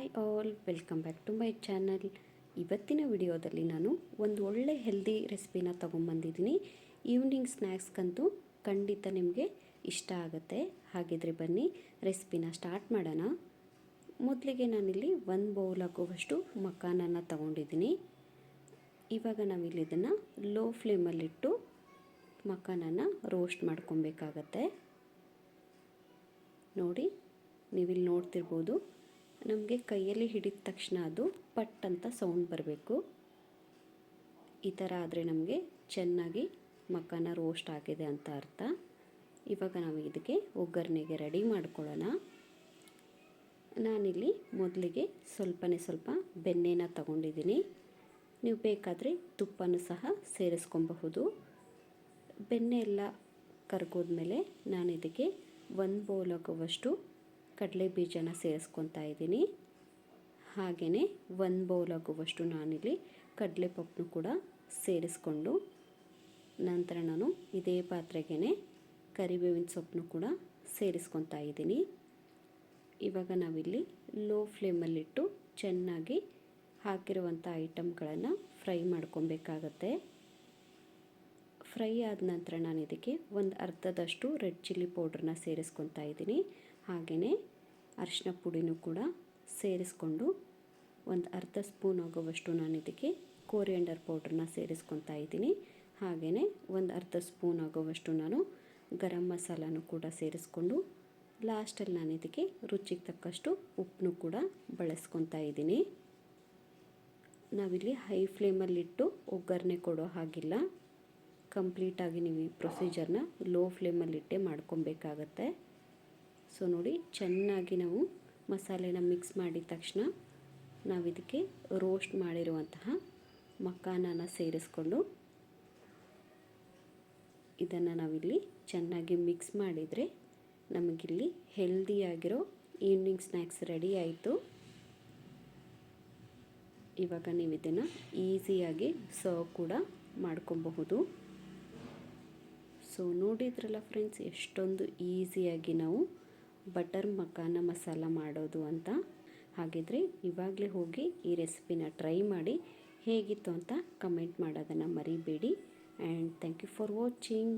Hi all, welcome back to my channel. ಇವತ್ತಿನ ವಿಡಿಯೋದಲ್ಲಿ ನಾನು ಒಂದು ಒಳ್ಳೆ ಹೆಲ್ದಿ ರೆಸಿಪಿನ ತೊಗೊಂಬಂದಿದ್ದೀನಿ. ಈವ್ನಿಂಗ್ ಸ್ನ್ಯಾಕ್ಸ್ಗಂತೂ ಖಂಡಿತ ನಿಮಗೆ ಇಷ್ಟ ಆಗುತ್ತೆ. ಹಾಗಿದ್ರೆ ಬನ್ನಿ ರೆಸಿಪಿನ ಸ್ಟಾರ್ಟ್ ಮಾಡೋಣ. ಮೊದಲಿಗೆ ನಾನಿಲ್ಲಿ 1 ಬೌಲ್ ಆಗುವಷ್ಟು ಮಖಾನನ ತೊಗೊಂಡಿದ್ದೀನಿ. ಇವಾಗ ನಾವಿಲ್ಲಿ ಇದನ್ನು ಲೋ ಫ್ಲೇಮಲ್ಲಿಟ್ಟು ಮಖಾನನ ರೋಸ್ಟ್ ಮಾಡ್ಕೊಬೇಕಾಗತ್ತೆ. ನೋಡಿ, ನೀವಿಲ್ಲಿ ನೋಡ್ತಿರ್ಬೋದು, ನಮಗೆ ಕೈಯಲ್ಲಿ ಹಿಡಿದ ತಕ್ಷಣ ಅದು ಪಟ್ ಅಂತ ಸೌಂಡ್ ಬರಬೇಕು. ಈ ಥರ ಆದರೆ ನಮಗೆ ಚೆನ್ನಾಗಿ ಮಖಾನ ರೋಸ್ಟ್ ಆಗಿದೆ ಅಂತ ಅರ್ಥ. ಇವಾಗ ನಾವು ಇದಕ್ಕೆ ಒಗ್ಗರಣೆಗೆ ರೆಡಿ ಮಾಡ್ಕೊಳ್ಳೋಣ. ನಾನಿಲ್ಲಿ ಮೊದಲಿಗೆ ಸ್ವಲ್ಪ ಬೆಣ್ಣೆನ ತಗೊಂಡಿದ್ದೀನಿ. ನೀವು ಬೇಕಾದರೆ ತುಪ್ಪನೂ ಸಹ ಸೇರಿಸ್ಕೊಬಹುದು. ಬೆಣ್ಣೆ ಎಲ್ಲ ಕರ್ಗೋದ್ಮೇಲೆ ನಾನು ಇದಕ್ಕೆ 1 ಬೌಲ್ ಆಗುವಷ್ಟು ಕಡಲೆ ಬೀಜನ ಸೇರಿಸ್ಕೊತಾ ಇದ್ದೀನಿ. ಹಾಗೆಯೇ 1 ಬೌಲ್ ಆಗುವಷ್ಟು ನಾನಿಲ್ಲಿ ಕಡಲೆಪಪ್ಪು ಕೂಡ ಸೇರಿಸ್ಕೊಂಡು, ನಂತರ ನಾನು ಇದೇ ಪಾತ್ರೆಗೆ ಕರಿಬೇವಿನ ಸೊಪ್ಪನ್ನು ಕೂಡ ಸೇರಿಸ್ಕೊತಾ ಇದ್ದೀನಿ. ಇವಾಗ ನಾವಿಲ್ಲಿ ಲೋ ಫ್ಲೇಮಲ್ಲಿಟ್ಟು ಚೆನ್ನಾಗಿ ಹಾಕಿರುವಂಥ ಐಟಮ್ಗಳನ್ನು ಫ್ರೈ ಮಾಡ್ಕೊಬೇಕಾಗತ್ತೆ. ಫ್ರೈ ಆದ ನಂತರ ನಾನು ಇದಕ್ಕೆ ಒಂದು ಅರ್ಧದಷ್ಟು ರೆಡ್ ಚಿಲ್ಲಿ ಪೌಡ್ರನ್ನ ಸೇರಿಸ್ಕೊತಾ ಇದ್ದೀನಿ. ಹಾಗೆಯೇ ಅರಿಶಿನ ಪುಡಿನೂ ಕೂಡ ಸೇರಿಸ್ಕೊಂಡು ಒಂದು ಅರ್ಧ ಸ್ಪೂನ್ ಆಗುವಷ್ಟು ನಾನು ಇದಕ್ಕೆ ಕೋರಿಯಂಡರ್ ಪೌಡ್ರನ್ನ ಸೇರಿಸ್ಕೊತಾ ಇದ್ದೀನಿ. ಹಾಗೆಯೇ ಒಂದು ಅರ್ಧ ಸ್ಪೂನ್ ಆಗುವಷ್ಟು ನಾನು ಗರಂ ಮಸಾಲನೂ ಕೂಡ ಸೇರಿಸ್ಕೊಂಡು, ಲಾಸ್ಟಲ್ಲಿ ನಾನು ಇದಕ್ಕೆ ರುಚಿಗೆ ತಕ್ಕಷ್ಟು ಉಪ್ಪನ್ನು ಕೂಡ ಬಳಸ್ಕೊತಾ ಇದ್ದೀನಿ. ನಾವಿಲ್ಲಿ ಹೈ ಫ್ಲೇಮಲ್ಲಿಟ್ಟು ಒಗ್ಗರಣೆ ಕೊಡೋ ಹಾಗಿಲ್ಲ. ಕಂಪ್ಲೀಟಾಗಿ ನೀವು ಈ ಪ್ರೊಸೀಜರ್ನ ಲೋ ಫ್ಲೇಮಲ್ಲಿಟ್ಟೆ ಮಾಡ್ಕೊಬೇಕಾಗತ್ತೆ. ಸೊ ನೋಡಿ, ಚೆನ್ನಾಗಿ ನಾವು ಮಸಾಲೆನ ಮಿಕ್ಸ್ ಮಾಡಿದ ತಕ್ಷಣ ನಾವಿದಕ್ಕೆ ರೋಸ್ಟ್ ಮಾಡಿರುವಂತಹ ಮಖಾನನ ಸೇರಿಸ್ಕೊಂಡು ಇದನ್ನು ನಾವಿಲ್ಲಿ ಚೆನ್ನಾಗಿ ಮಿಕ್ಸ್ ಮಾಡಿದರೆ ನಮಗಿಲ್ಲಿ ಹೆಲ್ದಿಯಾಗಿರೋ ಈವ್ನಿಂಗ್ ಸ್ನ್ಯಾಕ್ಸ್ ರೆಡಿ ಆಯಿತು. ಇವಾಗ ನೀವು ಇದನ್ನು ಈಸಿಯಾಗಿ ಸರ್ವ್ ಕೂಡ ಮಾಡ್ಕೊಬಹುದು. ಸೊ ನೋಡಿದ್ರಲ್ಲ ಫ್ರೆಂಡ್ಸ್, ಎಷ್ಟೊಂದು ಈಸಿಯಾಗಿ ನಾವು ಬಟರ್ ಮಖಾನ ಮಸಾಲ ಮಾಡೋದು ಅಂತ. ಹಾಗಿದ್ರೆ ಇವಾಗಲೇ ಹೋಗಿ ಈ ರೆಸಿಪಿನ ಟ್ರೈ ಮಾಡಿ ಹೇಗಿತ್ತು ಅಂತ ಕಮೆಂಟ್ ಮಾಡೋದನ್ನು ಮರಿಬೇಡಿ. And thank you for watching.